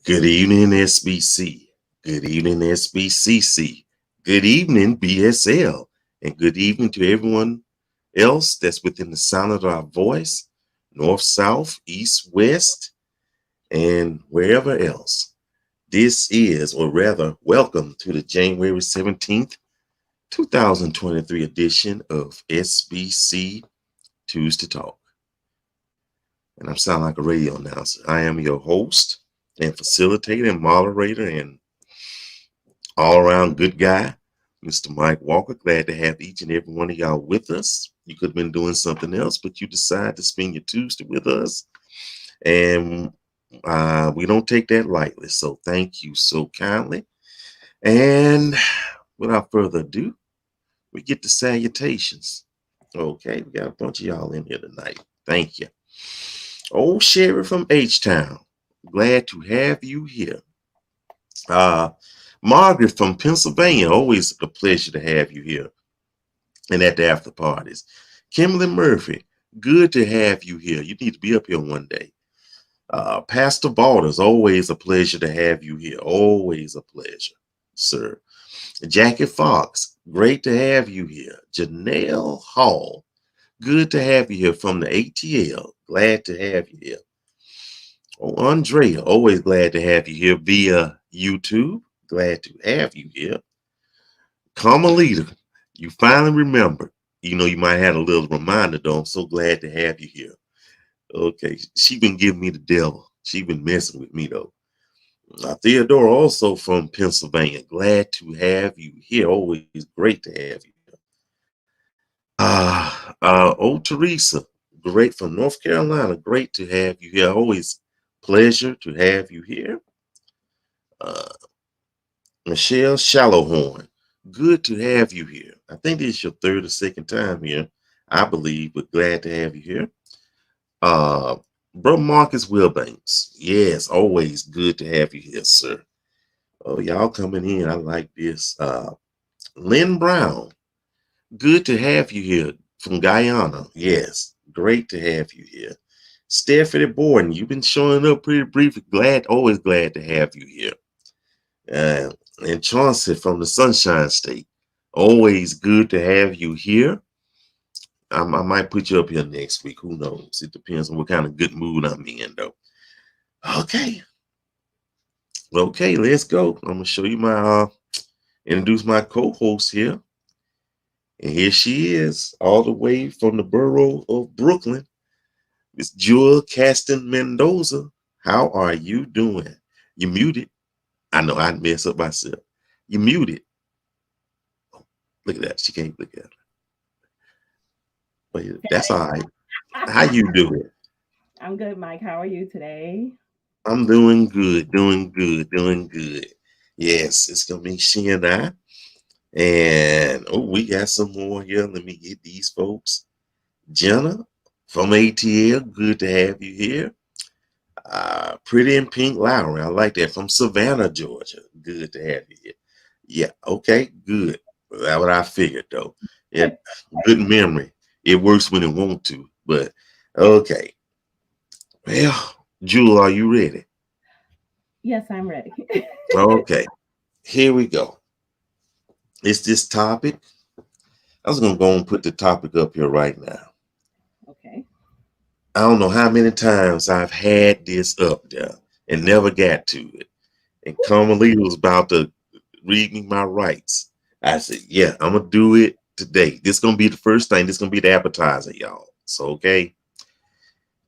Good evening, SBC. Good evening, SBCC. Good evening, BSL. And good evening to everyone else that's within the sound of our voice, north, south, east, west, and wherever else. This is, or rather, welcome to the January 17th, 2023 edition of SBC Tuesday Talk. And I sound like a radio announcer. I am your host and facilitator and moderator and all-around good guy, Mr. Mike Walker. Glad to have each and every one of y'all with us. You could have been doing something else, but you decided to spend your Tuesday with us. And we don't take that lightly. So thank you so kindly. And without further ado, we get to salutations. Okay, we got a bunch of y'all in here tonight. Thank you. Old Sherry from H-Town. Glad to have you here. Margaret from Pennsylvania. Always a pleasure to have you here and at the after parties. Kimberly Murphy. Good to have you here. You need to be up here one day. Pastor Balders. Always a pleasure to have you here. Always a pleasure, sir. Jackie Fox. Great to have you here. Janelle Hall. Good to have you here from the ATL. Glad to have you here. Oh, Andrea, always glad to have you here via YouTube. Glad to have you here. Carmelita, you finally remembered. You know, you might have a little reminder, though. I'm so glad to have you here. Okay, she been giving me the devil. She been messing with me, though. Theodora, also from Pennsylvania. Glad to have you here. Always great to have you. Teresa, great from North Carolina. Great to have you here. Always pleasure to have you here. Michelle Shallowhorn, good to have you here. I think this is your third or second time here, I believe, but glad to have you here. Bro Marcus Wilbanks, yes, always good to have you here, sir. Oh, y'all coming in. I like this. Lynn Brown, good to have you here from Guyana. Yes, great to have you here. Stephanie Borden, you've been showing up pretty briefly. Always glad to have you here. And Chauncey from the Sunshine State, always good to have you here. I might put you up here next week. Who knows? It depends on what kind of good mood I'm in, though. Okay, let's go. I'm gonna show you my introduce my co-host here. And here she is, all the way from the borough of Brooklyn, Miss Jewel Caston Mendoza. How are you doing? You muted. I know I mess up myself. You muted. Oh, look at that. She can't look at her. But that's all right. How you doing? I'm good, Mike. How are you today? I'm doing good. Yes, it's gonna be she and I. And we got some more here. Let me get these folks. Jenna from ATL, good to have you here. Pretty in Pink Lowry, I like that, from Savannah, Georgia. Good to have you here. Yeah, okay, good. That's what I figured, though. Yeah, good memory. It works when it wants to, but okay. Well, Jewel, are you ready? Yes, I'm ready. Okay, here we go. It's this topic. I was gonna go and put the topic up here right now. Okay. I don't know how many times I've had this up there and never got to it. And Carmelita was about to read me my rights. I said, yeah, I'm going to do it today. This is going to be the first thing. This is going to be the appetizer, y'all. So, okay.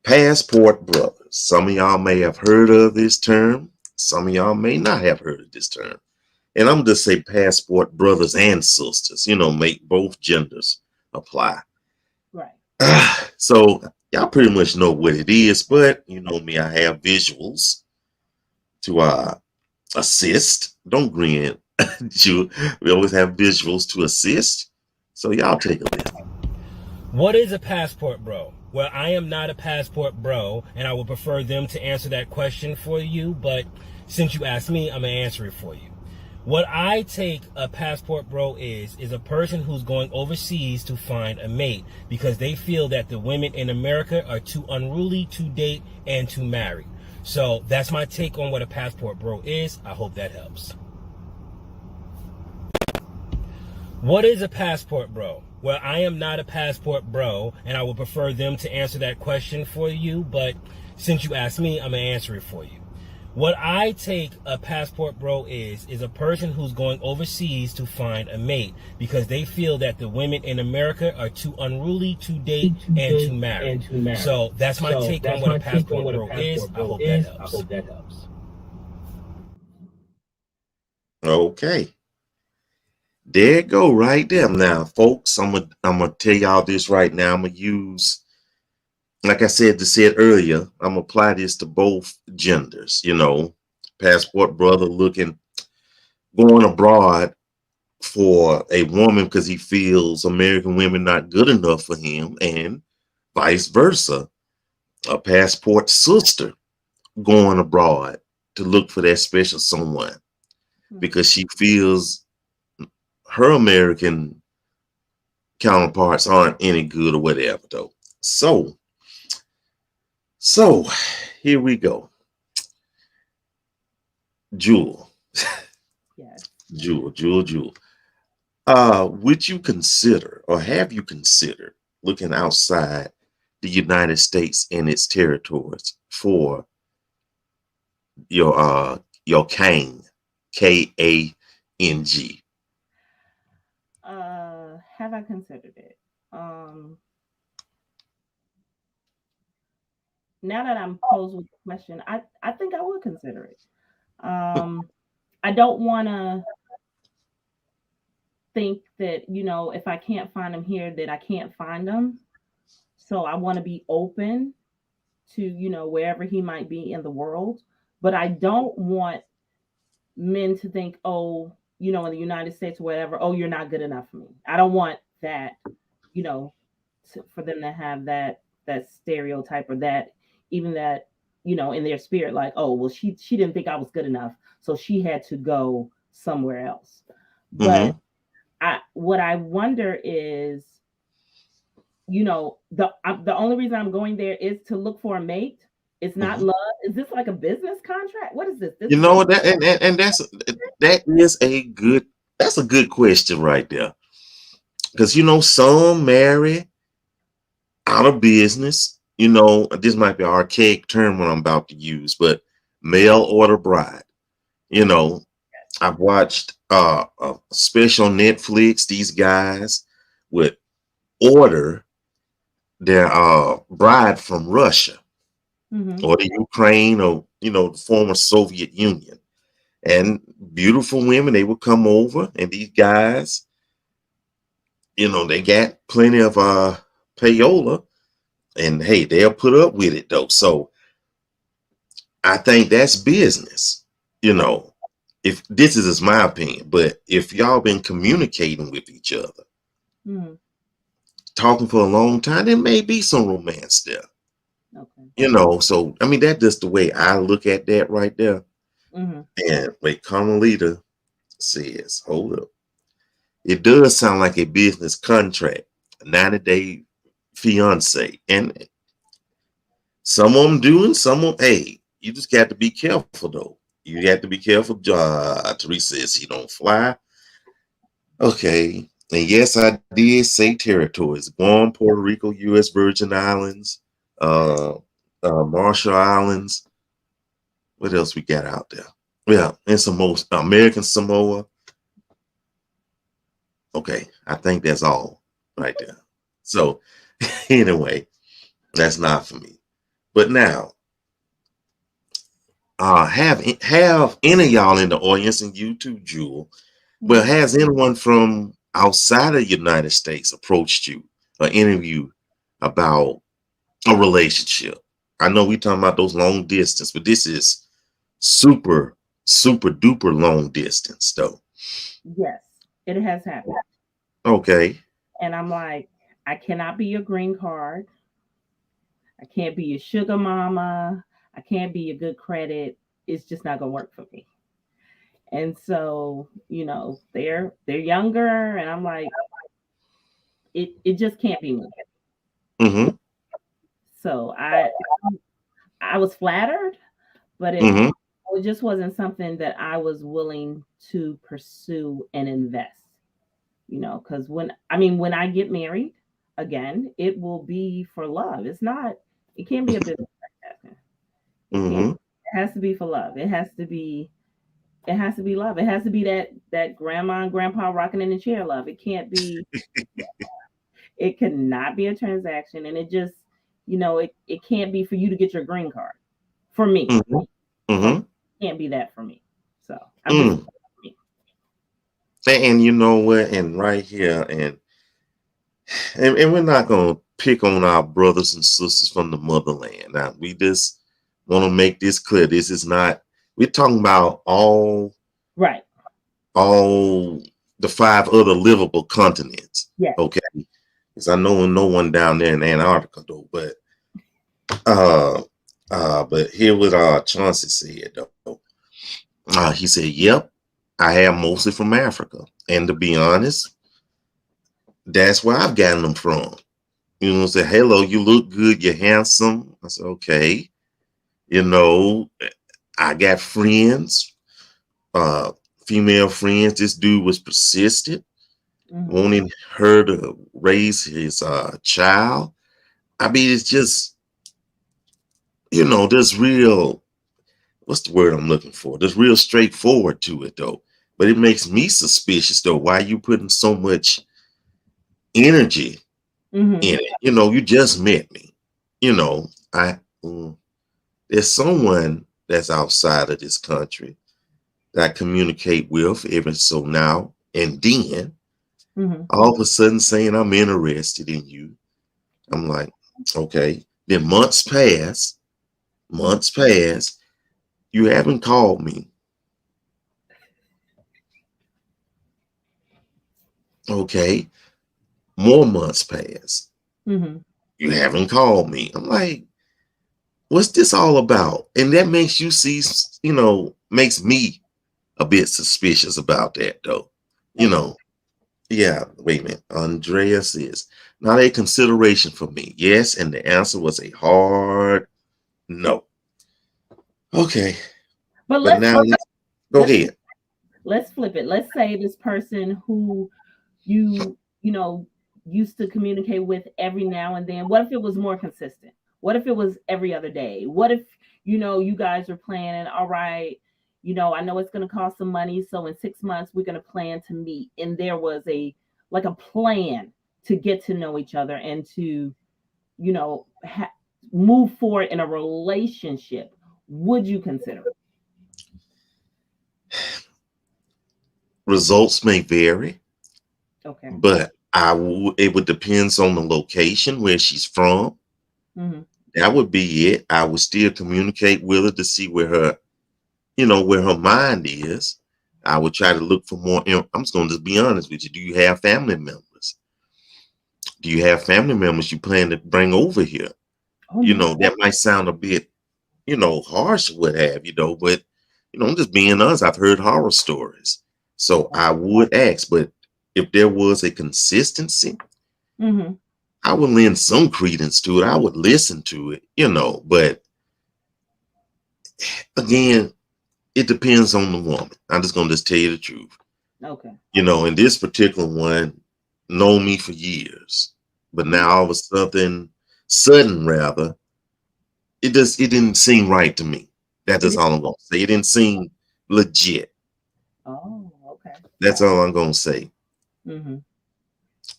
Passport brothers. Some of y'all may have heard of this term. Some of y'all may not have heard of this term. And I'm going to just say passport brothers and sisters. You know, make both genders apply. Right. So y'all pretty much know what it is, but you know me, I have visuals to assist. Don't grin. We always have visuals to assist. So y'all take a listen. What is a passport bro? Well, I am not a passport bro, and I would prefer them to answer that question for you, but since you asked me, I'm going to answer it for you. What I take a passport bro is a person who's going overseas to find a mate because they feel that the women in America are too unruly to date and to marry. So that's my take on what a passport bro is. I hope that helps. What is a passport bro? Well, I am not a passport bro, and I would prefer them to answer that question for you, but since you asked me, I'm going to answer it for you. What I take a passport bro is a person who's going overseas to find a mate because they feel that the women in America are too unruly to date and to marry. So that's my take on what a passport bro is. I hope that helps. Okay. There it go right there. Now, folks, I'm gonna tell y'all this right now. I'm gonna use, like I said earlier, I'm gonna apply this to both genders. You know, passport brother going abroad for a woman because he feels American women not good enough for him, and vice versa. A passport sister going abroad to look for that special someone because she feels her American counterparts aren't any good or whatever though. So here we go. Jewel. Yes. Jewel. Would you consider or have you considered looking outside the United States and its territories for your Kang, Kang? Have I considered it? Now that I'm posed with the question, I think I would consider it. I don't want to think that, if I can't find them here, that I can't find them. So I want to be open to, wherever he might be in the world. But I don't want men to think, oh, in the United States or whatever, oh, you're not good enough for me. I don't want that, for them to have that stereotype or that, even that, in their spirit, like, oh, well, she didn't think I was good enough, so she had to go somewhere else. But what I wonder is, the only reason I'm going there is to look for a mate. It's not love. Is this like a business contract? What is this? You know that, and that's a good question right there, because some marry out of business. This might be an archaic term what I'm about to use, but mail order bride. I've watched a special Netflix. These guys would order their bride from Russia or the Ukraine or the former Soviet Union, and beautiful women, they would come over, and these guys, they got plenty of payola, and hey, they'll put up with it though. So I think that's business. If this is my opinion, but if y'all been communicating with each other, talking for a long time, there may be some romance there. Okay. So I mean, that's just the way I look at that right there. And wait, Carmelita says, hold up. It does sound like a business contract, a 90-day fiance. And some of them do, and some of them, hey, you just got to be careful though. You got to be careful. Teresa says he don't fly. Okay. And yes, I did say territories. Guam, Puerto Rico, U.S. Virgin Islands, Marshall Islands. What else we got out there? Yeah, and some most American Samoa. Okay, I think that's all right there. So anyway, that's not for me. But now, have any of y'all in the audience, and you too, Jewel. Well, has anyone from outside of the United States approached you or interviewed about a relationship? I know we talking about those long distance, but this is super duper long distance though. Yes, it has happened. Okay. And I'm like, I cannot be your green card. I can't be your sugar mama. I can't be your good credit. It's just not gonna work for me. And so, they're younger, and I'm like, it just can't be me. So I was flattered, but Mm-hmm. it just wasn't something that I was willing to pursue and invest. Because when I get married again, it will be for love. It can't be a business transaction. It can't. Mm-hmm. It has to be for love. It has to be love. It has to be that grandma and grandpa rocking in the chair love. It can't be. It cannot be a transaction, and it just, it can't be for you to get your green card. For me, Mm-hmm. for me, Mm-hmm. it can't be that for me. So I'm just. Mm. And you know what? And right here, and we're not gonna pick on our brothers and sisters from the motherland. Now, we just want to make this clear. This is not. We're talking about Right. all the 5 other livable continents. Yes. Okay, because I know no one down there in Antarctica though. But here what Chauncey said though. He said, "Yep, I have mostly from Africa, and to be honest, that's where I've gotten them from." You know, say, "Hello, you look good, you're handsome." I said, "Okay." You know, I got friends, uh, female friends. This dude was persistent, wanting her to raise his child. I mean, it's just, there's real, what's the word I'm looking for? There's real straightforward to it though. But it makes me suspicious though. Why you putting so much energy in it? You just met me. I there's someone that's outside of this country that I communicate with every so now and then. All of a sudden saying I'm interested in you. I'm like, okay. Then months pass. You haven't called me. Okay. More months pass. You haven't called me. I'm like, what's this all about? And that makes you see, makes me a bit suspicious about that though. Yeah, wait a minute. Andrea says, not a consideration for me. Yes, and the answer was a hard no. Okay. But But now let's go ahead. Let's flip it. Let's say this person who you know used to communicate with every now and then. What if it was more consistent? What if it was every other day? What if you guys are planning, all right, I know it's going to cost some money, so in 6 months we're going to plan to meet, and there was a plan to get to know each other and to move forward in a relationship. Would you consider it? Results may vary, Okay. but it would depends on the location where she's from. That would be it. I would still communicate with her to see where her mind is. I would try to look for more. I'm just going to just be honest with you. Do you have family members? Do you have family members you plan to bring over here? Oh, That might sound a bit, harsh, what have but I'm just being honest. I've heard horror stories. So I would ask, but if there was a consistency, I would lend some credence to it. I would listen to it, but again, it depends on the woman. I'm just gonna tell you the truth. Okay. In this particular one, known me for years, but now all of a sudden rather, it didn't seem right to me. That's just all I'm gonna say. It didn't seem legit. Oh, okay. That's all I'm gonna say.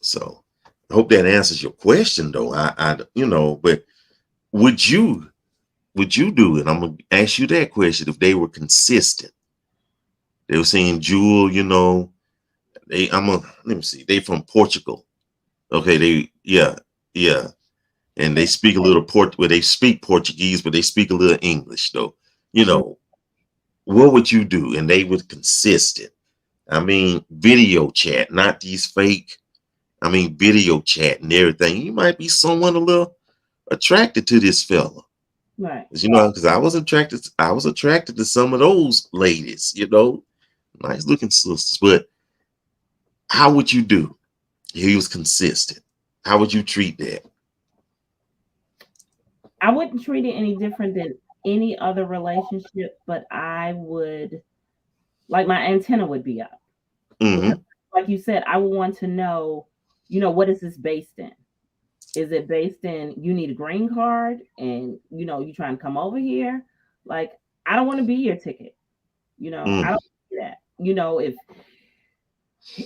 So I hope that answers your question though. But would you do it? I'm gonna ask you that question. If they were consistent, they were saying Jewel, let me see, they from Portugal. Okay, yeah, and they speak a little they speak Portuguese, but they speak a little English though. What would you do? And they were consistent. I mean, video chat, not these fake. I mean, video chat and everything. You might be someone a little attracted to this fella. Right. Because I was attracted to some of those ladies, nice looking sisters. But how would you do? He was consistent. How would you treat that? I wouldn't treat it any different than any other relationship, but I would like my antenna would be up. Because Mm-hmm. like you said, I would want to know, what is this based in? Is it based in you need a green card and you trying to come over here? Like, I don't want to be your ticket. I Mm. don't do that.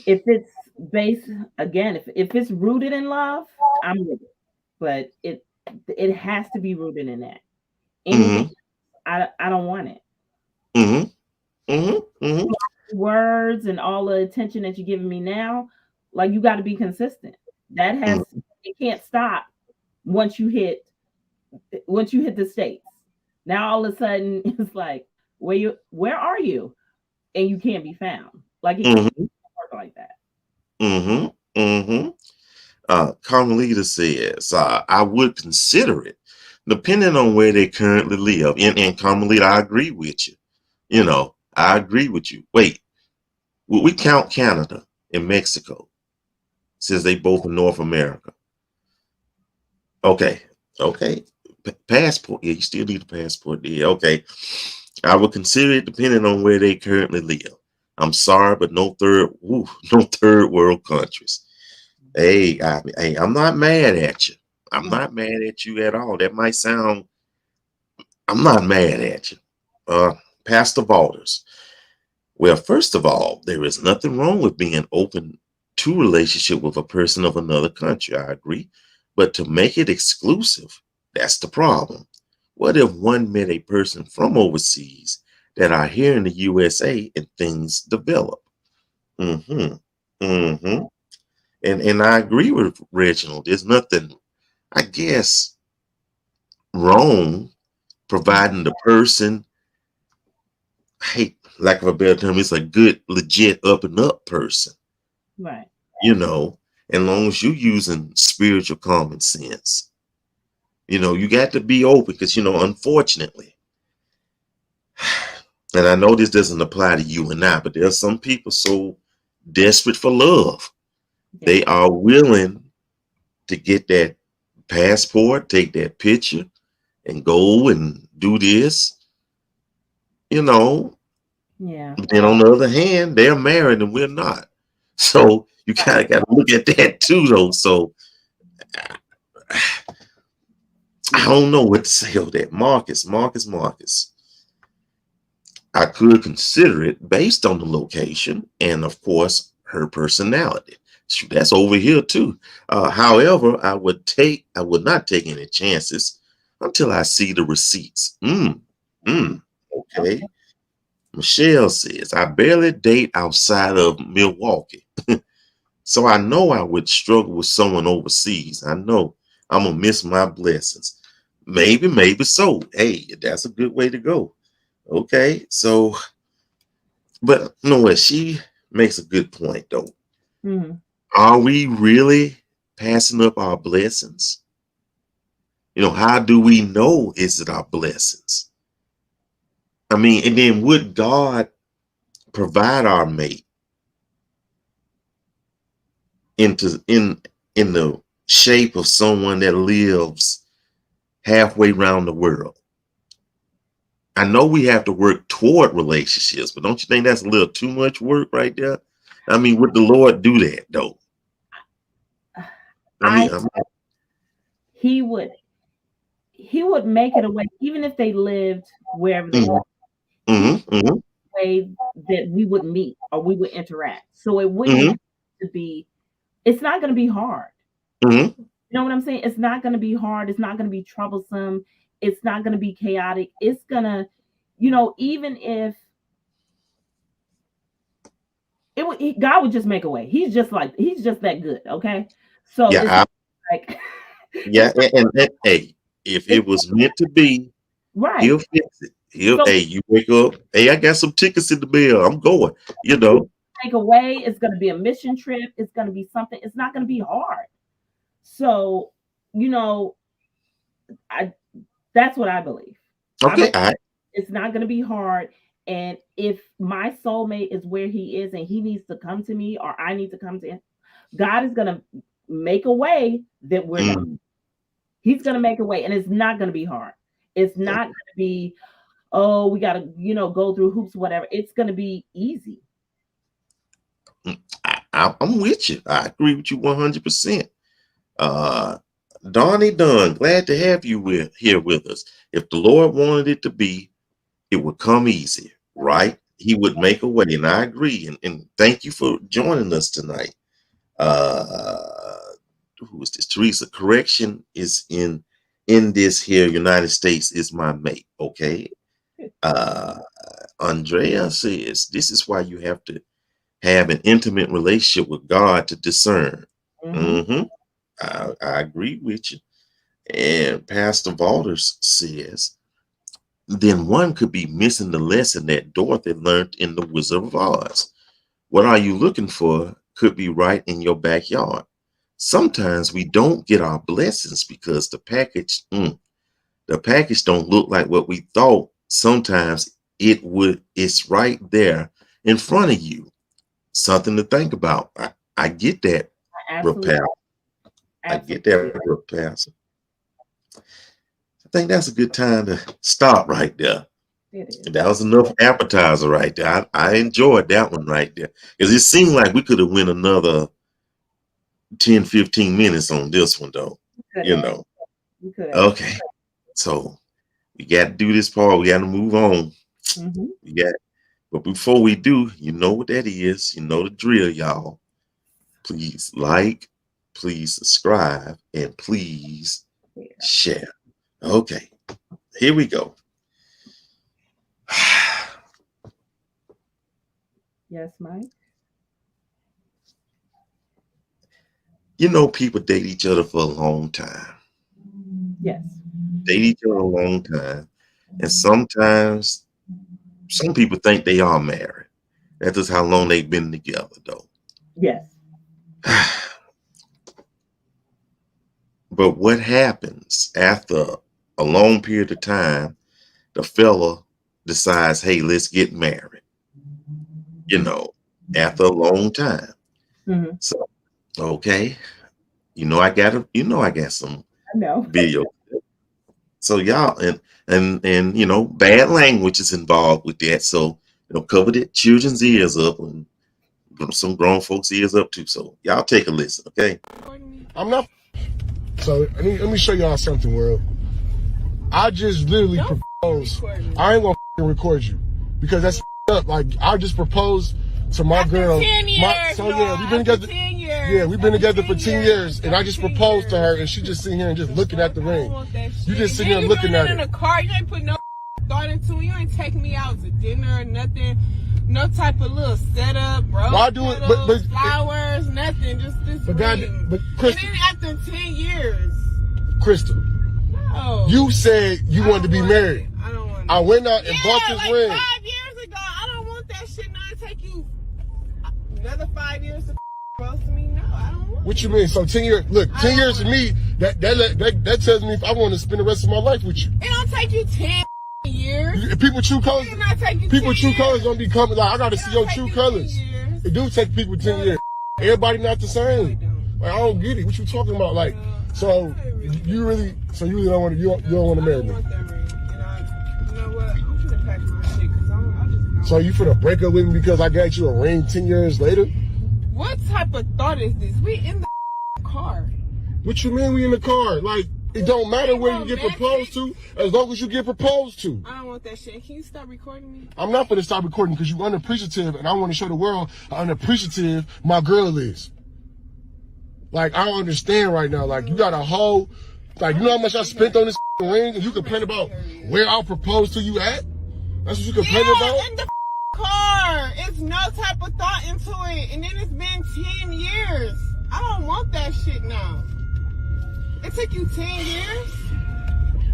If it's based again, if it's rooted in love, I'm with it. But it has to be rooted in that. Anything Mm-hmm. I don't want it. Mm-hmm. Mm-hmm. Mm-hmm. Words and all the attention that you're giving me now, like you got to be consistent. That has Mm-hmm. it can't stop once you hit the states. Now all of a sudden it's like where are you? And you can't be found. Like it can't Mm-hmm. work like that. Mm-hmm. Mm-hmm. Carmelita says, I would consider it, depending on where they currently live. And Carmelita, I agree with you. I agree with you. Wait, will we count Canada and Mexico since they both in North America? Okay, okay. Passport, yeah, you still need a passport there. Okay, I would consider it depending on where they currently live. I'm sorry, but no third world countries. Hey, I'm not mad at you. I'm Mhm. not mad at you at all. That might sound, I'm not mad at you. Pastor Balders. Well, first of all, there is nothing wrong with being open to relationship with a person of another country. I agree. But to make it exclusive, that's the problem. What if one met a person from overseas that are here in the USA and things develop? Mm-hmm. Mm-hmm. And I agree with Reginald. There's nothing, I guess, wrong providing the person, hey, lack of a better term, it's a good, legit up and up person, Right. as long as you using spiritual common sense. You got to be open because, unfortunately, and I know this doesn't apply to you and I, but there are some people so desperate for love, Yeah. they are willing to get that passport, take that picture, and go and do this, you know. Yeah. But then on the other hand, they're married and we're not. So you kind Right. of got to look at that too, though. So I Yeah. don't know what to say of that. Marcus. I could consider it based on the location and, of course, her personality. Shoot, that's over here too. However, I would not take any chances until I see the receipts. Okay. Okay. Michelle says, I barely date outside of Milwaukee. So I know I would struggle with someone overseas. I know I'm gonna miss my blessings. Maybe so. Hey, that's a good way to go. Okay, so, but you know what? She makes a good point though. Hmm. Are we really passing up our blessings? How do we know is it our blessings? I mean, and then would God provide our mate into in the shape of someone that lives halfway around the world? I know we have to work toward relationships, but don't you think that's a little too much work right there? I mean, would the Lord do that though? I I mean, he would make it a way, even if they lived wherever they mm-hmm, lived. He would mm-hmm, mm-hmm, make a way that we would meet or we would interact. So it wouldn't mm-hmm, have to be. It's not going to be hard. mm-hmm. You know what I'm saying? It's not going to be hard. It's not going to be troublesome. It's not going to be chaotic. It's gonna, even if God would just make a way. He's just that good. Okay, so Yeah, it's like yeah, it's not, and hey, if it it's was meant to be, right. he'll fix it. So Hey, you wake up. Hey, I got some tickets in the mail. I'm going. You know. take away. It's going to be a mission trip. It's going to be something. It's not going to be hard. So, you know, I that's what I believe. I Okay. believe All right. it's not going to be hard. And if my soulmate is where he is and he needs to come to me or I need to come to him, God is going to make a way that we're going to. Mm, He's going to make a way, and it's not going to be hard. It's not going to be, oh, we got to, go through hoops, whatever. It's going to be easy. I'm with you. I agree with you 100%. Donnie Dunn, glad to have you here with us. If the Lord wanted it to be, it would come easy, right? He would make a way, and I agree. And thank you for joining us tonight. Who is this? Teresa, correction is in this here United States is my mate. Okay. Andrea says this is why you have to have an intimate relationship with God to discern. I agree with you. And Pastor Walters says, then one could be missing the lesson that Dorothy learned in The Wizard of Oz. What are you looking for could be right in your backyard. Sometimes we don't get our blessings because the package don't look like what we thought. Sometimes it's right there in front of you. Something to think about. I get that, Rapal. I get that, Rapal. I think that's a good time to stop right there. That was enough appetizer right there. I enjoyed that one right there. Because it seemed like we could have went another 10, 15 minutes on this one, though. Okay. So we got to do this part. We got to move on. But before we do, you know what that is. You know the drill, y'all. Please like, please subscribe, and please share. Okay, here we go. Yes, Mike? You know, people date each other for a long time. Yes. Date each other a long time. And sometimes some people think they are married. That's just how long they've been together, though. Yes. But what happens after a long period of time, the fella decides, hey, let's get married, after a long time. So, okay, I got some video. So y'all, and bad language is involved with that. So, cover the children's ears up and some grown folks' ears up too. So y'all take a listen, okay? I'm not. So let me show y'all something, world. I just literally proposed. I ain't gonna record you because that's up. Like I just proposed to my girl. 10 years, we've been together. 10 years. Yeah, we've been together for 10 years, and I just proposed to her, and she just sitting here and just looking at the ring. You just sitting here looking at it. In the car, you ain't put no thought into it. You ain't taking me out to dinner or nothing. No type of little setup, bro. Why do it? But flowers, nothing. Just this. But God, but Crystal. And then after 10 years, Crystal. No. You said you wanted to be married. I don't want it. I went out and bought this ring. 5 years ago. I don't want that shit. Now it take you another 5 years to propose to me. No, I don't want. What you mean? So 10 years? Look, 10 years to me. That tells me if I want to spend the rest of my life with you. It don't take you 10 years. People true colors. People true colors don't be coming. Like I gotta see your true colors. It do take people 10 years. Everybody not the same. Like I don't get it. What you talking about? Like, so you really don't want to. You don't want to marry me. You know what? I'm finna pack my shit because I just. So you finna break up with me because I got you a ring 10 years later? What type of thought is this? We in the car. What you mean we in the car? Like. It don't matter where you get proposed to, as long as you get proposed to. I don't want that shit. Can you stop recording me? I'm not gonna stop recording because you're unappreciative, and I want to show the world how unappreciative my girl is. Like I don't understand right now. Like you got a whole, like you know how much I spent on this ring, and you complain about where I'll propose to you at? That's what you complain about? In the car. It's no type of thought into it, and then it's been 10 years. I don't want that shit now. It took you 10 years?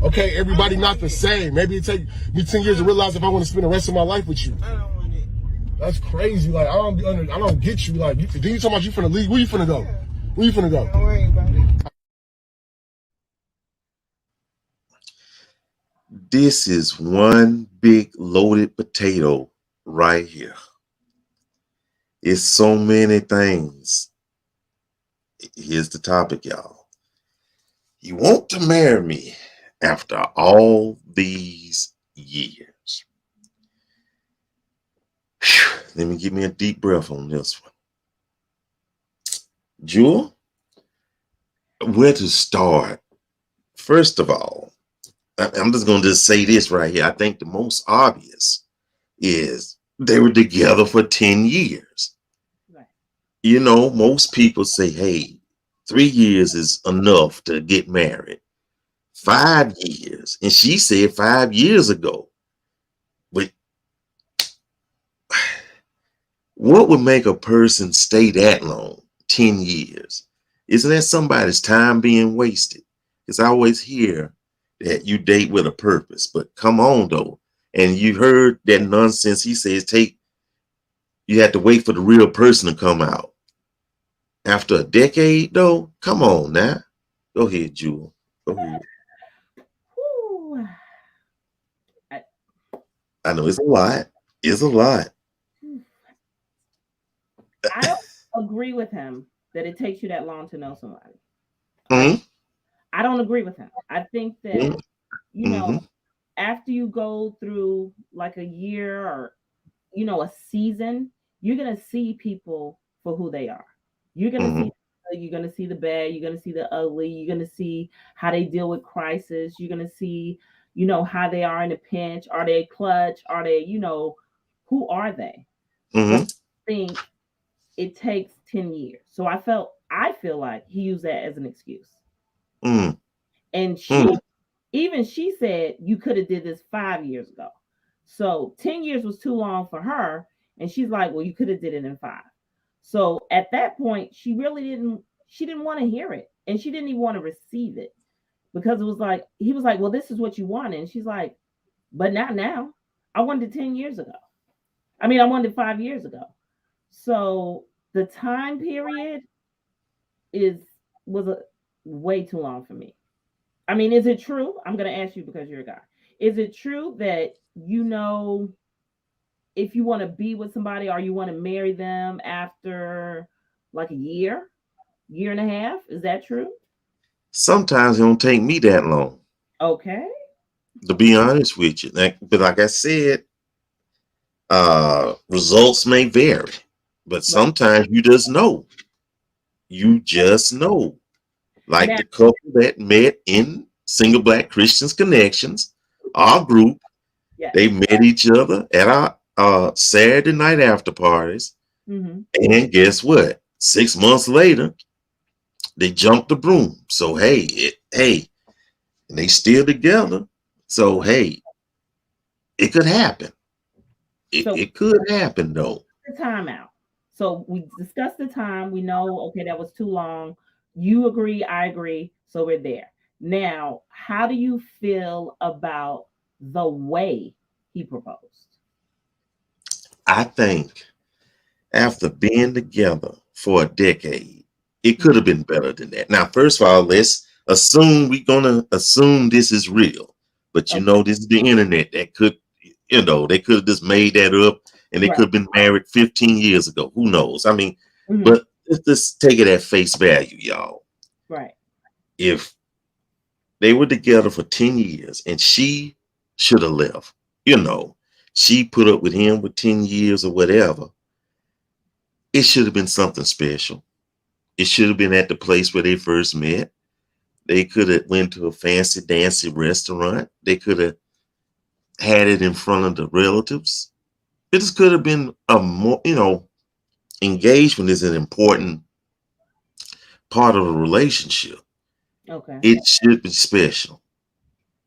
Okay, everybody not the same. Maybe it take me 10 years to realize if I want to spend the rest of my life with you. I don't want it. That's crazy. Like I don't get you. Like then you talking about you finna leave. Where you finna go? Where you finna go? Don't worry about it. This is one big loaded potato right here. It's so many things. Here's the topic, y'all. You want to marry me. after all these years. Whew, let me give me a deep breath on this one. Jewel, where to start? First of all, I'm just going to just say this right here. I think the most obvious is they were together for 10 years. Right. You know, most people say, hey, 3 years is enough to get married. 5 years. And she said 5 years ago. But what would make a person stay that long? 10 years. Isn't that somebody's time being wasted? Because I always hear that you date with a purpose, but come on though. And you heard that nonsense. He says, you have to wait for the real person to come out. After a decade though, come on now. Go ahead, Jewel. Go ahead. Whew. I know it's a lot. It's a lot. I don't agree with him that it takes you that long to know somebody. Mm-hmm. I don't agree with him. I think that, Mm-hmm. you know, after you go through like a year or, you know, a season, you're going to see people for who they are. You're going to see the bad, you're going to see the ugly, you're going to see how they deal with crisis, you're going to see, you know, how they are in a pinch. Are they clutch? Are they, you know, who are they? Mm-hmm. I think it takes 10 years. So I feel like he used that as an excuse. Mm-hmm. And she said you could have did this 5 years ago. So 10 years was too long for her. And she's like, well, you could have did it in 5. So at that point, she didn't want to hear it. And she didn't even want to receive it, because it was like, he was like, well, this is what you wanted. And she's like, but not now. I wanted it 10 years ago. I mean, I wanted it 5 years ago. So the time period was way too long for me. I mean, is it true? I'm going to ask you because you're a guy. Is it true that, you know, if you want to be with somebody or you want to marry them after like a year and a half? Is that true? Sometimes it don't take me that long. Okay. To be honest with you. But like I said, results may vary. But sometimes you just know. You just know. Like the couple that met in Single Black Christians Connections, our group, they met each other at our Saturday night after parties. Mm-hmm. And guess what? 6 months later, they jumped the broom. So hey, and they still together. So hey, it could happen. It could happen though. The time out. So we discussed the time. We know, okay, that was too long. You agree, I agree. So we're there. Now, how do you feel about the way he proposed? I think after being together for a decade, it could have been better than that. Now, first of all, let's assume we're gonna assume this is real. But you know, this is the internet. That could, you know, they could have just made that up and they could have been married 15 years ago. Who knows? I mean, but let's just take it at face value, y'all. Right. If they were together for 10 years and she should have left, you know, she put up with him for 10 years or whatever, it should have been something special. It should have been at the place where they first met. They could have went to a fancy dancy restaurant. They could have had it in front of the relatives. It just could have been a more, you know, engagement is an important part of a relationship. Okay. It should be special,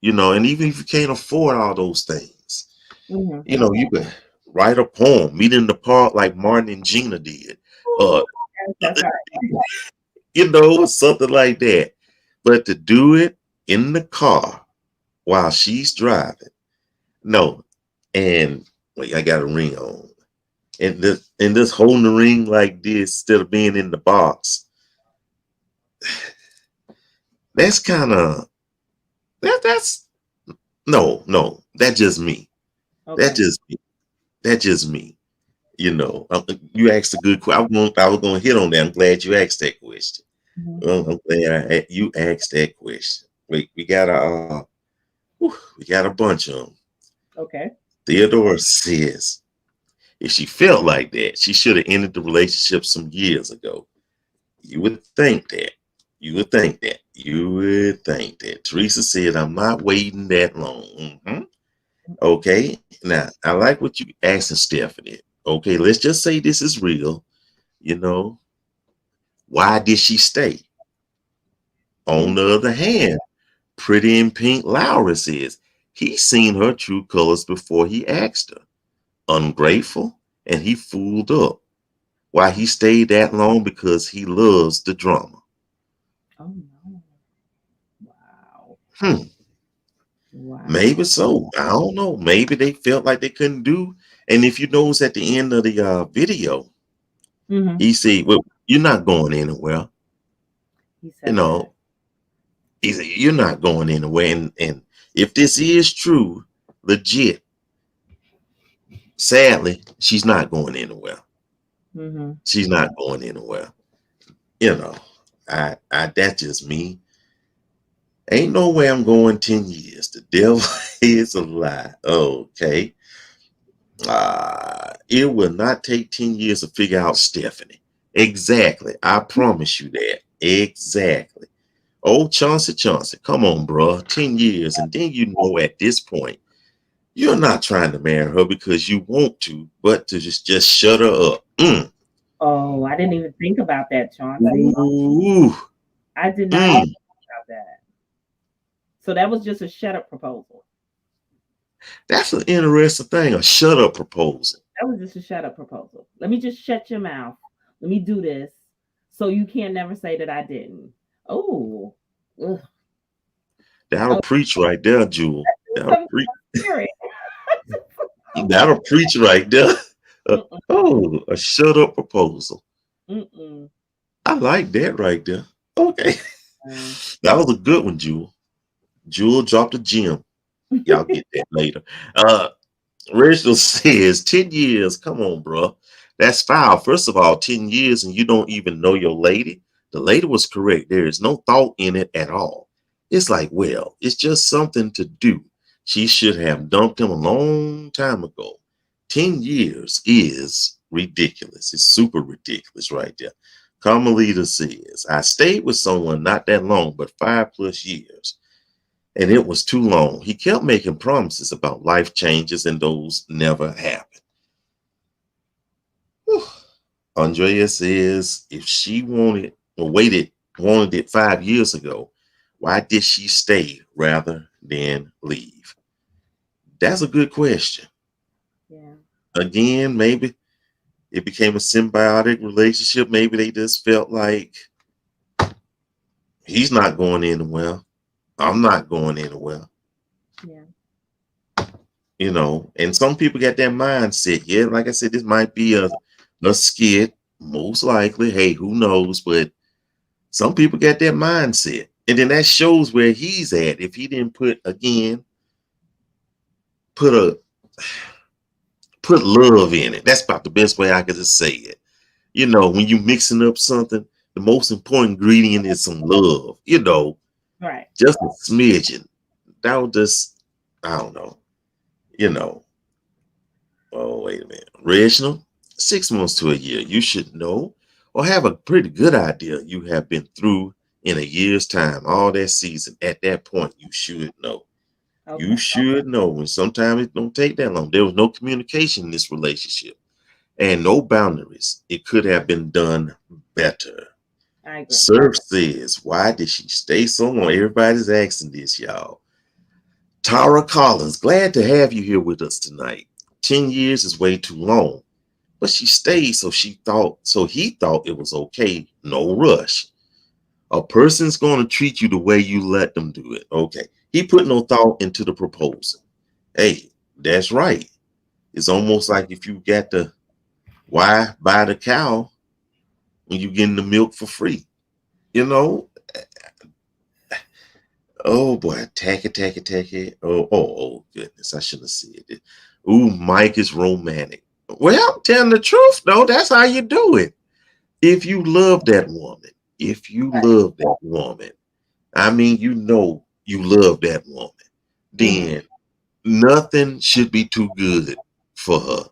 you know, and even if you can't afford all those things, you know, you could write a poem, meet in the park like Martin and Gina did. You know, something like that. But to do it in the car while she's driving, no. And wait, I got a ring on. And this holding the ring like this instead of being in the box. That's kind of that's no, that's just me. Okay. That's just me. You know, you asked a good question. I was going to hit on that. I'm glad you asked that question. I'm glad you asked that question. We got Whew, we got a bunch of them. Okay. Theodore says, if she felt like that, she should have ended the relationship some years ago. You would think that. You would think that. You would think that. Teresa said, I'm not waiting that long. Okay. Now, I like what you asking Stephanie. Okay, let's just say this is real. You know, why did she stay? On the other hand, Pretty in Pink Laura says, he's seen her true colors before he asked her. Ungrateful, and he fooled up. Why he stayed that long? Because he loves the drama. Oh no. Wow. Wow. Maybe so. I don't know. Maybe they felt like they couldn't do. And if you notice at the end of the video, he said, well, you're not going anywhere. He said You know, he said, you're not going anywhere. And if this is true, legit, sadly, she's not going anywhere. She's not going anywhere. You know, I that's just me. Ain't no way I'm going 10 years. The devil is a lie. Okay. It will not take 10 years to figure out Stephanie. Exactly. I promise you that. Exactly. Oh, Chauncey, come on, bro. 10 years. And then you know at this point, you're not trying to marry her because you want to, but to just shut her up. Oh, I didn't even think about that, Chauncey. Ooh. I did not think about that. So that was just a shut up proposal. That's an interesting thing, a shut up proposal. That was just a shut up proposal. Let me just shut your mouth. Let me do this so you can't never say that I didn't. Oh. Ugh. That'll preach right there, Jewel. That'll preach. That'll preach right there. A shut up proposal. I like that right there. Okay. That was a good one, Jewel. Jewel dropped a gem. Y'all get that later. Reginald says 10 years. Come on, bro. That's foul. First of all, 10 years and you don't even know your lady. The lady was correct. There is no thought in it at all. It's like, well, it's just something to do. She should have dumped him a long time ago. 10 years is ridiculous. It's super ridiculous right there. Carmelita says, I stayed with someone not that long, but 5+ years. And it was too long. He kept making promises about life changes and those never happened. Whew. Andrea says, if she wanted it 5 years ago, why did she stay rather than leave? That's a good question. Yeah. Again, maybe it became a symbiotic relationship. Maybe they just felt like he's not going anywhere. I'm not going anywhere. Yeah. You know, and some people got that mindset. Yeah, like I said, this might be a skit, most likely. Hey, who knows? But some people got that mindset. And then that shows where he's at. If he didn't put love in it. That's about the best way I could just say it. You know, when you mixing up something, the most important ingredient is some love, you know. Right. Just a smidgen. That would just, I don't know. You know. Oh, wait a minute. Reginald, 6 months to a year. You should know or have a pretty good idea you have been through in a year's time. All that season. At that point, you should know. Okay. You should know. And sometimes it don't take that long. There was no communication in this relationship and no boundaries. It could have been done better. I agree. Surf says, why did she stay so long? Everybody's asking this, y'all. Tara Collins, glad to have you here with us tonight. 10 years is way too long, but she stayed, so he thought it was okay. No rush. A person's going to treat you the way you let them do it. Okay. He put no thought into the proposal. Hey, that's right. It's almost like if you got why buy the cow when you're getting the milk for free? You know? Oh boy, tacky. Oh goodness, I shouldn't have said it. Ooh, Mike is romantic. Well, telling the truth, though, that's how you do it. If you love that woman, I mean, you know you love that woman. then nothing should be too good for her.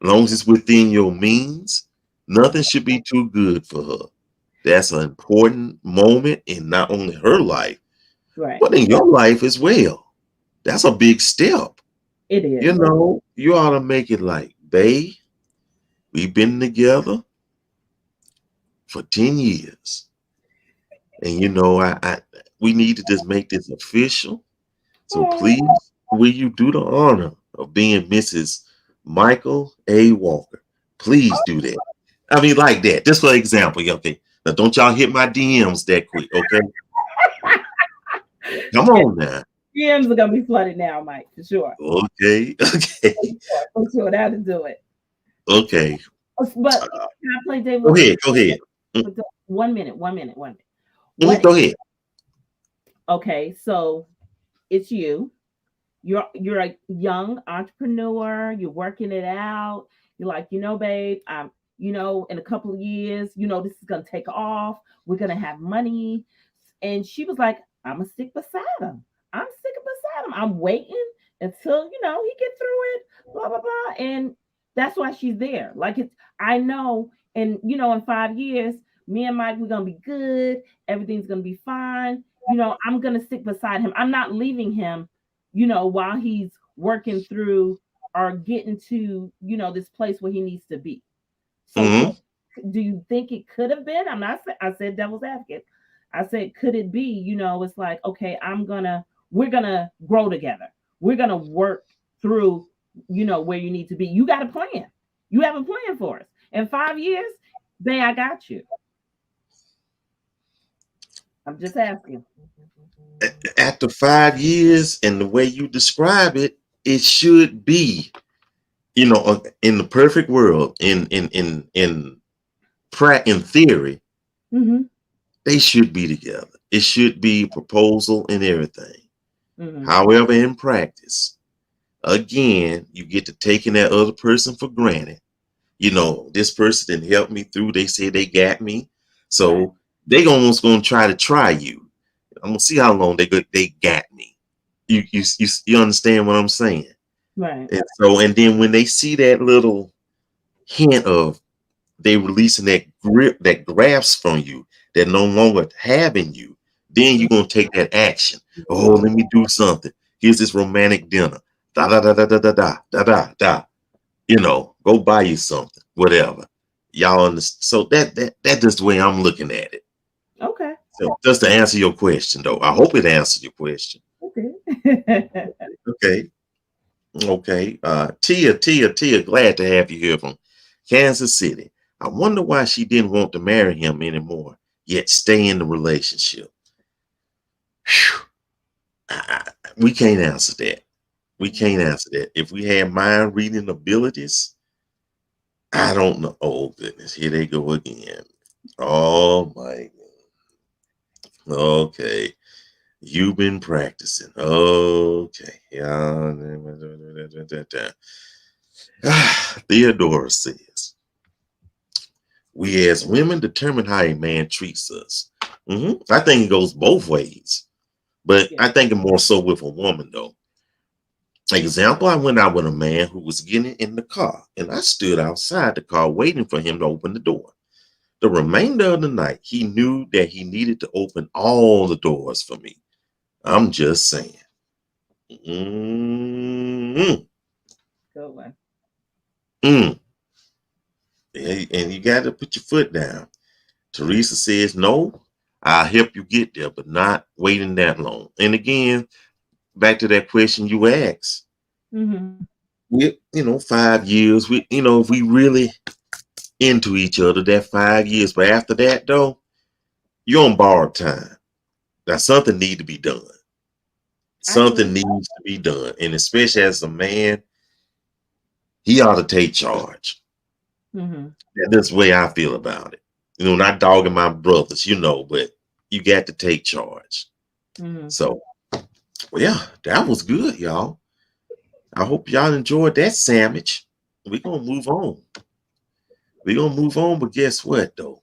As long as it's within your means, nothing should be too good for her. That's an important moment in not only her life, Right. but in your life as well. That's a big step. It is. You know, you ought to make it like, babe, we've been together for 10 years. And you know, we need to just make this official. So please, will you do the honor of being Mrs. Michael A. Walker? Please do that. I mean, like that. Just for example, okay. Now, don't y'all hit my DMs that quick, okay? Come on now. DMs are gonna be flooded now, Mike, for sure. Okay, okay, For sure, that'll do it. okay. But can I play David? Go ahead. 1 minute. Go ahead. Okay, so it's you. You're a young entrepreneur. You're working it out. You're like, babe, in a couple of years, this is gonna take off. We're gonna have money. And she was like, I'm gonna stick beside him. I'm waiting until he get through it. Blah blah blah. And that's why she's there. Like I know, and in 5 years, me and Mike, we're gonna be good. Everything's gonna be fine. I'm gonna stick beside him. I'm not leaving him, while he's working through or getting to, this place where he needs to be. So do you think it could have been? I said devil's advocate. I said, could it be, it's like, okay, we're gonna grow together. We're gonna work through, where you need to be. You got a plan. You have a plan for us. In 5 years, babe, I got you. I'm just asking. After 5 years, and the way you describe it, it should be, in the perfect world, in theory, they should be together. It should be proposal and everything. However, in practice, again, you get to taking that other person for granted. This person didn't help me through. They say they got me, so they almost gonna try you. I'm gonna see how long they got me. You understand what I'm saying? Right. And then when they see that little hint of they releasing that grip, that grasp from you, they're no longer having you, then you're gonna take that action. Oh, let me do something. Here's this romantic dinner. Da da da da da da da da da da. Go buy you something, whatever. Y'all understand? So that's just the way I'm looking at it. Okay. So just to answer your question, though, I hope it answered your question. Okay. Okay. Tia, glad to have you here from Kansas City. I wonder why she didn't want to marry him anymore, yet stay in the relationship. We can't answer that. If we had mind reading abilities, I don't know. Oh, goodness. Here they go again. Oh, my God. Okay. You've been practicing. Okay. Yeah. Theodora says, we as women determine how a man treats us. I think it goes both ways, but I think it more so with a woman, though. Example, I went out with a man who was getting in the car, and I stood outside the car waiting for him to open the door. The remainder of the night, he knew that he needed to open all the doors for me. I'm just saying. Good one. And you got to put your foot down. Teresa says, no, I'll help you get there, but not waiting that long. And again, back to that question you asked. With 5 years, if we really into each other, that 5 years. But after that, though, you're on borrowed time. Now something needs to be done. Something needs to be done. And especially as a man, he ought to take charge. That's the way I feel about it. Not dogging my brothers, but you got to take charge. So, yeah, that was good, y'all. I hope y'all enjoyed that sandwich. We're going to move on. But guess what, though?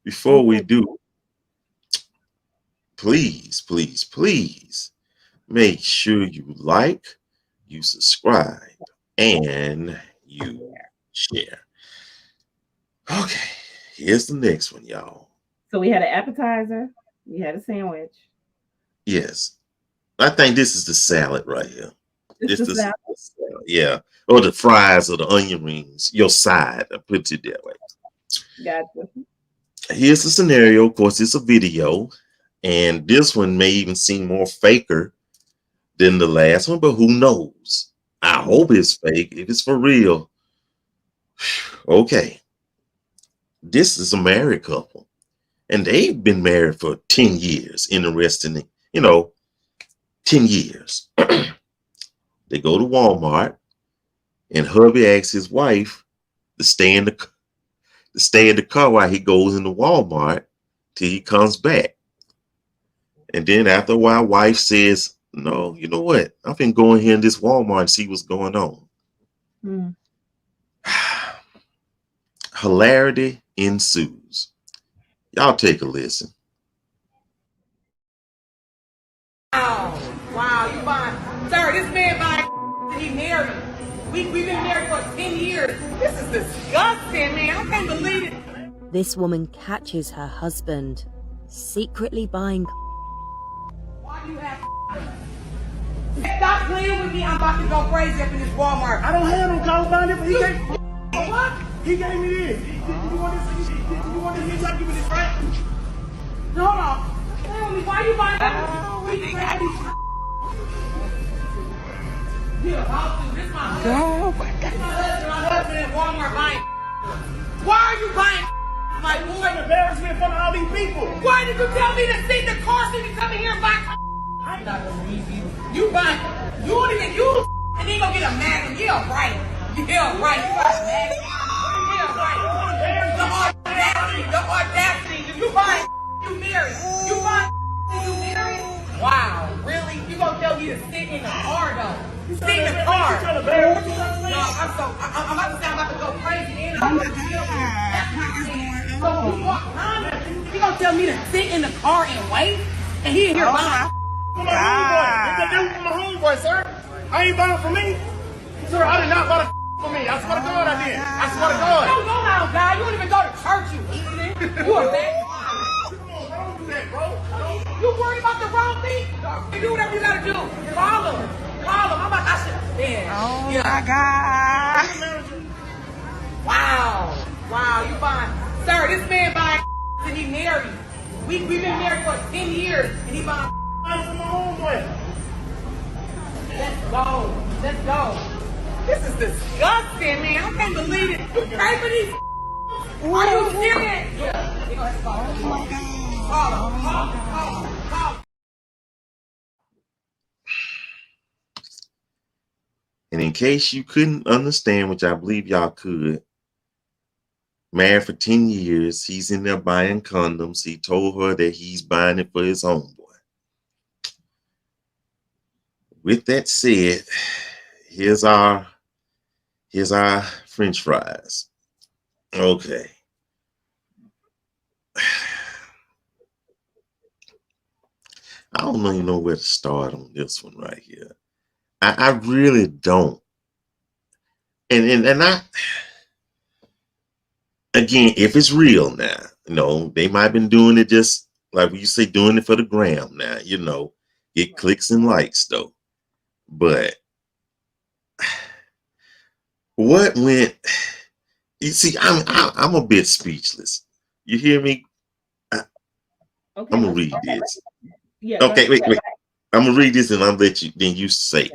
Before we do, please Make sure you like, you subscribe, and you share. Okay, here's the next one, y'all. So we had an appetizer, we had a sandwich. Yes, I think this is the salad right here. It's the salad. Salad, yeah, or the fries or the onion rings. Your side, I put it that way. Gotcha. Here's the scenario. Of course, it's a video, and this one may even seem more faker than the last one, but who knows? I hope it's fake. If it's for real, okay. This is a married couple, and they've been married for 10 years. Interesting, 10 years. They go to Walmart, and hubby asks his wife to stay in the car while he goes into Walmart till he comes back. And then after a while, wife says, "No, you know what? I've been going here in this Walmart and see what's going on." Mm. Hilarity ensues. Y'all take a listen. Wow, you buying, sir, this man buying, he married. We've been married for 10 years. This is disgusting, man. I can't believe it. This woman catches her husband secretly buying. Why do you have stop playing with me? I'm about to go crazy up in this Walmart. I don't have no collar behind it, but he gave What? he gave me this. You want this? You want this? He's trying to give me this, right? Hold on. Play with me. Why you buying Yeah, I'll do this. My husband at Walmart buying. Why are you buying my boy? Embarrassment in front of all these people. Why did you tell me to sit in the car so you can come in here and buy? I'm not gonna leave you. You buy. You want to get you and then go get a magazine. Yeah, right. Yeah, right. You buy a magazine. Yeah, right. The audacity. You buy. You married. You buy. You married. Wow, really? You gonna tell me to sit in the car though? Sit in the car. No, I'm about to say I'm about to go crazy. So you walk behind me. You gonna tell me to sit in the car and wait? And he in here buying. For my homeboy. What they do for my homeboy, sir? I ain't buying for me. Sir, I did not buy the for me. I swear to God I did. I swear to God. You don't know how, guy. You don't even go to church, you idiot. You a bad. Don't do that, bro. You worried about the wrong thing? You do whatever you gotta do. Call him. I should. Yeah. Oh my God. Wow, you buying. Sir, this man buying and he married. We've been married for 10 years and he buying For my homeboy. Let's go. This is disgusting, man. I can't believe it. You pay for these. Are you serious? Yeah. Oh my God. Call him. And in case you couldn't understand, which I believe y'all could, married for 10 years, he's in there buying condoms. He told her that he's buying it for his homeboy. With that said, here's our French fries. Okay. I don't even know where to start on this one right here. I really don't. And I, again, if it's real now, they might have been doing it just like you say, doing it for the gram now, get clicks and likes though. But what went, you see, I'm a bit speechless. You hear me? Okay, I'm gonna read this. Yeah. Okay, wait. I'm gonna read this and I'll let you. Then you say,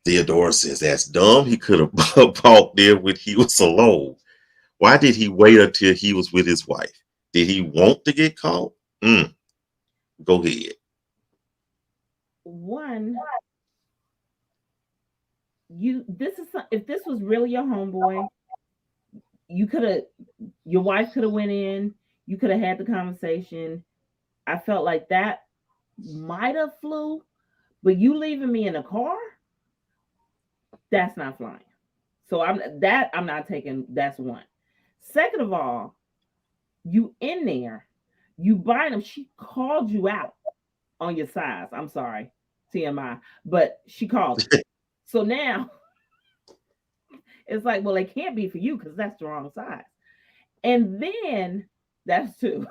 Theodore says that's dumb. He could have bought there when he was alone. Why did he wait until he was with his wife? Did he want to get caught? Go ahead. One, if this was really your homeboy, your wife could have went in. You could have had the conversation. I felt like that might have flew, but you leaving me in a car, that's not flying. So I'm not taking. That's one. Second of all, you in there, you buying them. She called you out on your size. I'm sorry. TMI, but she called it. So now it's like, well, it can't be for you because that's the wrong size. And then that's 2.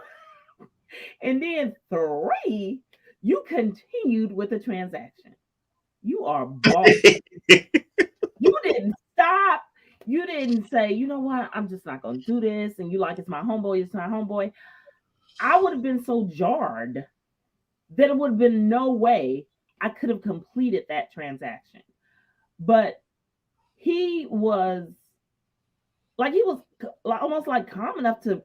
And then 3, you continued with the transaction. You are boss. You didn't stop. You didn't say, you know what, I'm just not going to do this. And you like, it's my homeboy, it's my homeboy. I would have been so jarred that it would have been no way I could have completed that transaction. But he was almost like calm enough to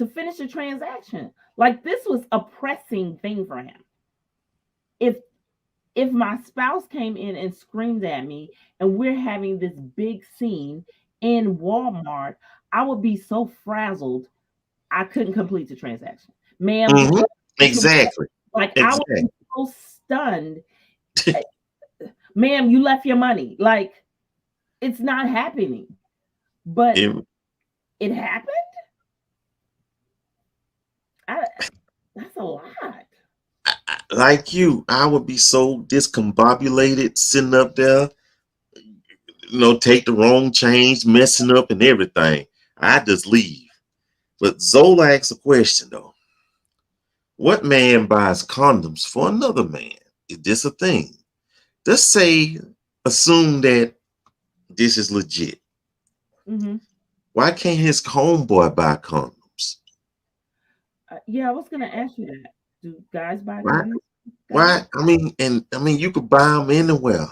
finish the transaction. Like this was a pressing thing for him. If my spouse came in and screamed at me and we're having this big scene in Walmart, I would be so frazzled I couldn't complete the transaction. Ma'am, exactly. Like I would be so stunned. Ma'am, you left your money. Like it's not happening. But it happened? That's a lot. Like you, I would be so discombobulated sitting up there, take the wrong change, messing up and everything. I just leave. But Zola asks a question though. What man buys condoms for another man? Is this a thing? Let's assume that this is legit. Mm-hmm. Why can't his homeboy buy condoms? Yeah, I was going to ask you that. Do guys buy condoms? Why? I mean, you could buy them anywhere.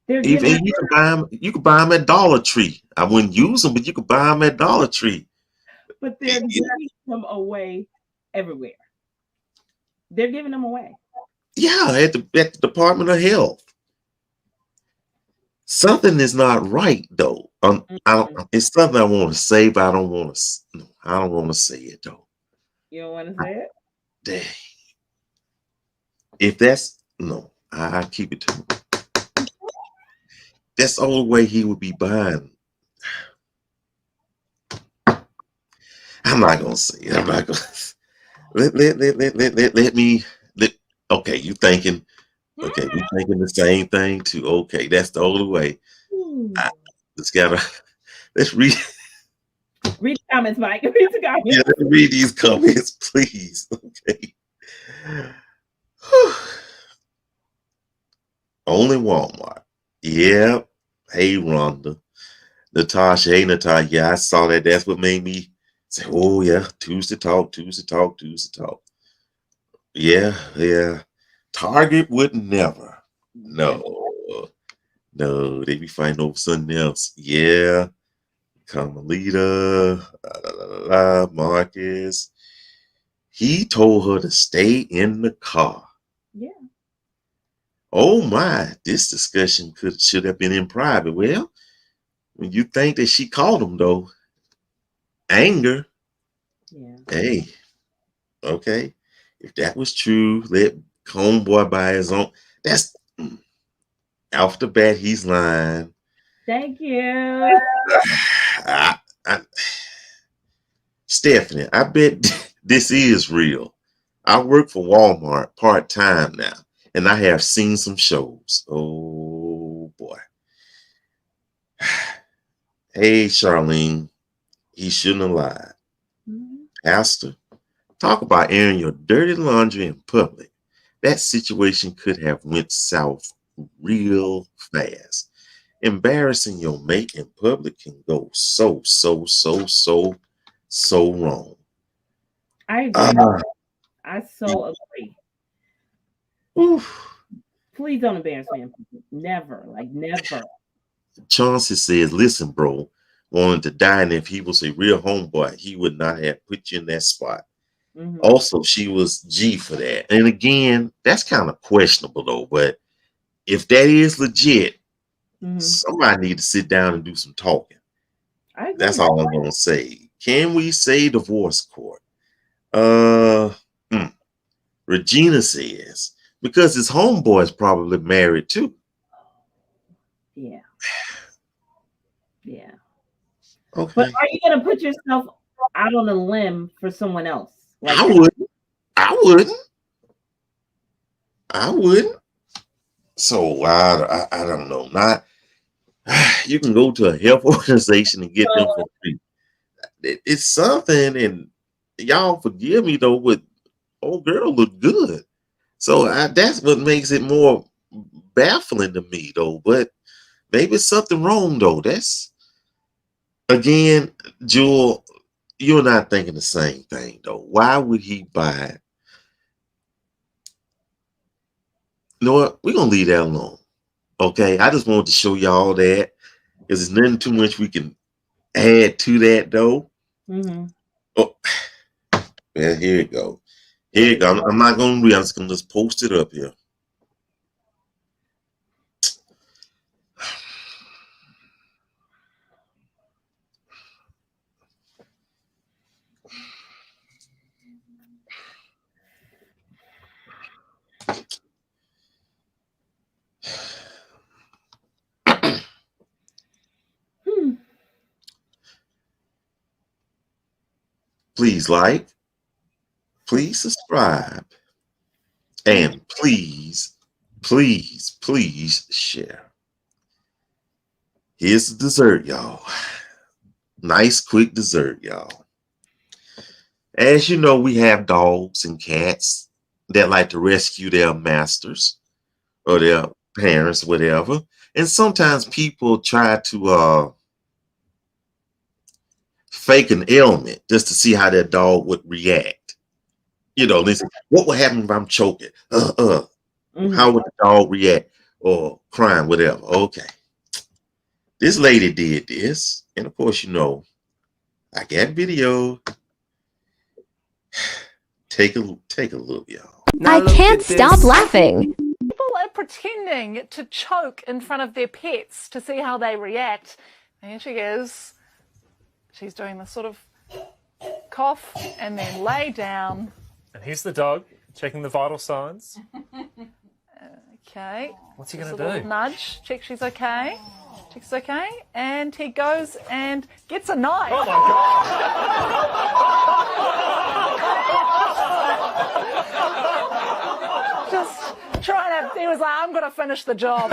You could buy them at Dollar Tree. I wouldn't use them, but you could buy them at Dollar Tree. But they're giving them away everywhere. They're giving them away. Yeah, at the Department of Health. Something is not right though. It's something I want to say, but I don't want to say it though. You don't want to say it? Dang. If that's I keep it to him. That's the only way he would be buying. I'm not gonna say it. I'm not gonna let me. Okay, you thinking? Okay, we thinking the same thing too. Okay, that's the only way. Let's read. Read the comments, Mike. Read the comments. Yeah, let me read these comments, please. Okay. Only Walmart. Yeah. Hey, Rhonda. Natasha. Hey, Natasha. Yeah, I saw that. That's what made me say, oh, yeah. Tuesday talk. Yeah. Target would never. No, they be fighting over something else. Yeah. Carmelita, Marcus. He told her to stay in the car. Yeah. Oh my, this discussion should have been in private. Well, when you think that she called him though, anger. Yeah. Hey, okay. If that was true, let homeboy buy his own. That's off the bat, he's lying. Thank you. Stephanie, I bet this is real. I work for Walmart part-time now, and I have seen some shows. Oh boy. Hey, Charlene, he shouldn't have lied. Pastor, talk about airing your dirty laundry in public. That situation could have went south real fast. Embarrassing your mate in public can go so wrong. I agree. I so agree. Oof. Please don't embarrass me in public. Never. Like never. Chauncey says, listen, bro, wanted to die, and if he was a real homeboy, he would not have put you in that spot. Mm-hmm. Also, she was G for that. And again, that's kind of questionable though, but if that is legit, somebody need to sit down and do some talking. That's all I'm gonna say. Can we say divorce court? Regina says, because his homeboy is probably married too. Yeah. Yeah. Okay. But are you gonna put yourself out on a limb for someone else? Like I wouldn't. So I don't know. Not you can go to a health organization and get them for free. It's something, and y'all forgive me though, but old girl look good. So that's what makes it more baffling to me though. But maybe it's something wrong though. That's again, Jewel, you're not thinking the same thing though. Why would he buy? You know what? We're gonna leave that alone. Okay. I just wanted to show y'all that because there's nothing too much we can add to that though. Oh, well, here you go. Here you go. I'm not gonna read. I'm just gonna just post it up here. Please like, please subscribe, and please share. Here's the dessert, y'all. Nice, quick dessert, y'all. As you know, we have dogs and cats that like to rescue their masters or their parents, whatever. And sometimes people try to fake an ailment just to see how their dog would react. You know, listen, what would happen if I'm choking? How would the dog react? Or crying, whatever. Okay. This lady did this. And of course, you know, I got video. Take a look, y'all. I can't stop laughing. People are pretending to choke in front of their pets to see how they react. And here she is. She's doing this sort of cough and then lay down. And here's the dog checking the vital signs. Okay. What's he going to do? A little nudge. Check she's okay. Check she's okay. And he goes and gets a knife. Oh, my God. Just trying to, he was like, I'm going to finish the job.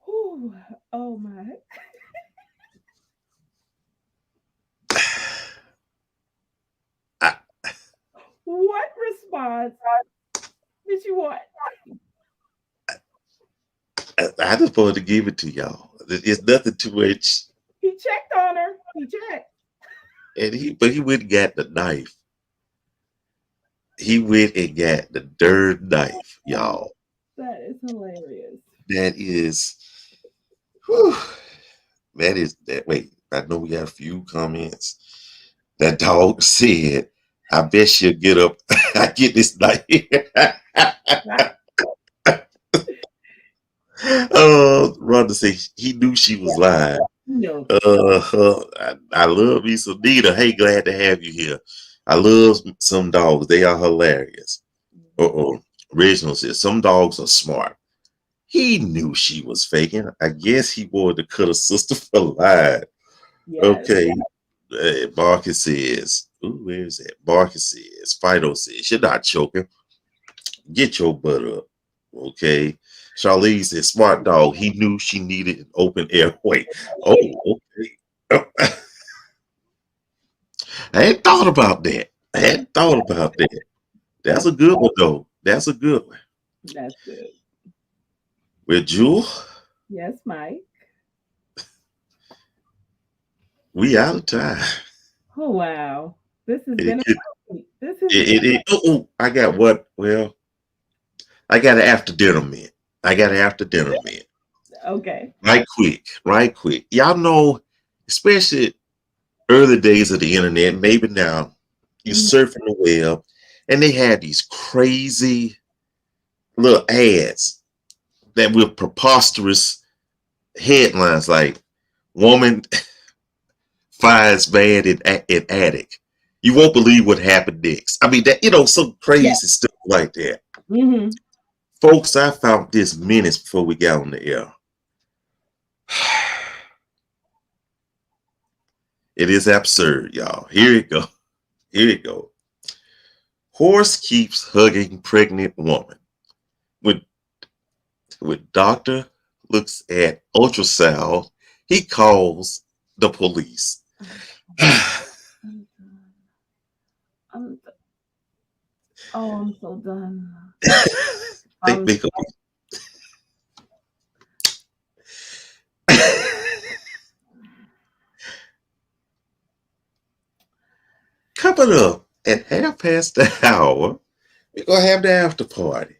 Ooh, oh my. What response did you want? I just wanted to give it to y'all. It's nothing too much. He checked on her. He checked. And but he went and got the knife. He went and got the dirt knife, y'all. That is hilarious. That is, whew, that. Wait, I know we got a few comments. That dog said, I bet she'll get up. I get this knife. Rhonda said he knew she was lying. No. I love me some Nita. Hey, glad to have you here. I love some dogs. They are hilarious. Original says some dogs are smart. He knew she was faking. I guess he wanted to cut a sister for lying. Yes. Okay. Marcus says, ooh, where is that? Marcus says, Fido says, you're not choking. Get your butt up. Okay. Charlize says, smart dog. He knew she needed an open airway. Oh, okay. I hadn't thought about that. That's a good one, though. That's a good one. That's good. Well, Jewel. Yes, Mike. We out of time. Oh, wow. This has been I got what? Well, I got an after dinner mint. Okay. Right quick. Y'all know, especially early days of the internet, maybe now, you're surfing the web, and they had these crazy little ads that were preposterous headlines like woman finds man in attic. You won't believe what happened next. I mean, that, some crazy stuff like that. Folks, I found this minutes before we got on the air. It is absurd, y'all. Here it go. Here it go. Horse keeps hugging pregnant woman. When doctor looks at ultrasound, he calls the police. I'm so done. They go. Coming up at 1:30, we're gonna have the after party.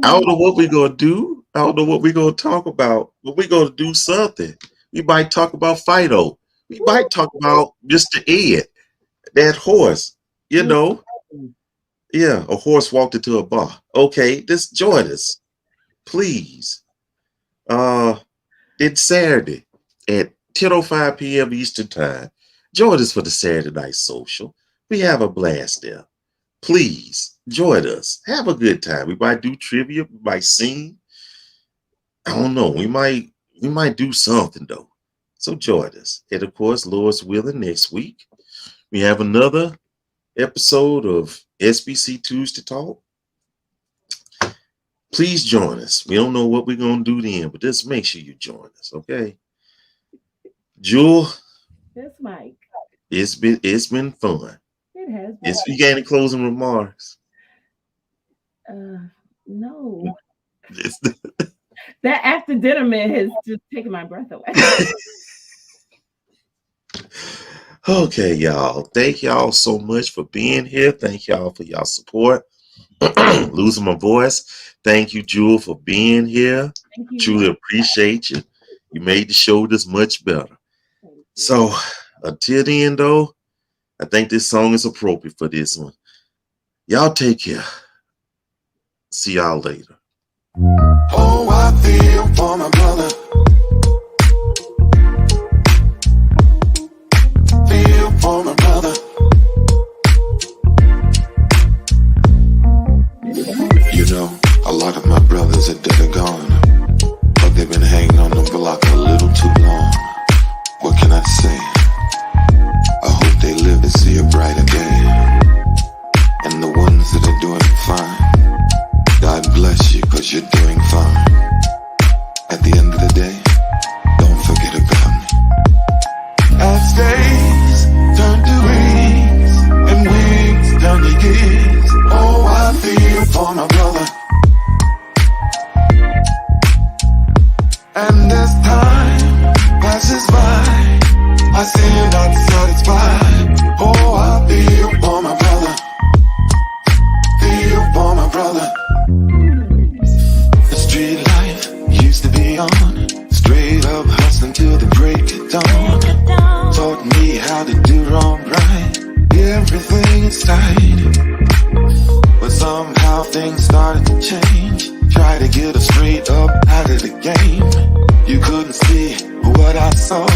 I don't know what we're gonna do. I don't know what we're gonna talk about, but we're gonna do something. We might talk about Fido. We might talk about Mr. Ed, that horse. You know, yeah, a horse walked into a bar. Okay, just join us, please. It's Saturday at 10:05 p.m. Eastern Time. Join us for the Saturday Night Social. We have a blast there. Please join us. Have a good time. We might do trivia. We might sing. I don't know. We might do something though. So join us. And of course, Lord's willing, next week we have another episode of SBC Tuesday Talk. Please join us. We don't know what we're gonna do then, but just make sure you join us, okay? Jewel. Yes, Mike. It's been fun. It has been. You got any closing remarks? No. That after dinner man has just taken my breath away. Okay, y'all. Thank y'all so much for being here. Thank y'all for y'all support. Losing my voice. Thank you, Jewel, for being here. Thank you. Truly appreciate you. You made the show this much better. So until then, though, I think this song is appropriate for this one. Y'all take care. See y'all later. Oh, I feel for my brother. Feel for my brother. You know, a lot of my brothers are dead and gone, but they've been hanging on the block a little too long. What can I say? I hope they live to see a brighter day. And the ones that are doing fine, God bless you, cause you're doing fine. At the end of the day, don't forget about me. As days turn to weeks, and weeks turn to years, oh, I feel for my brother. And as time passes by, I still not satisfied. Oh, I feel for my brother. Feel for my brother. The street life used to be on, straight up hustling till the break of dawn. Taught me how to do wrong right. Everything is tight, but somehow things started to change. Try to get us straight up out of the game. You couldn't see what I saw.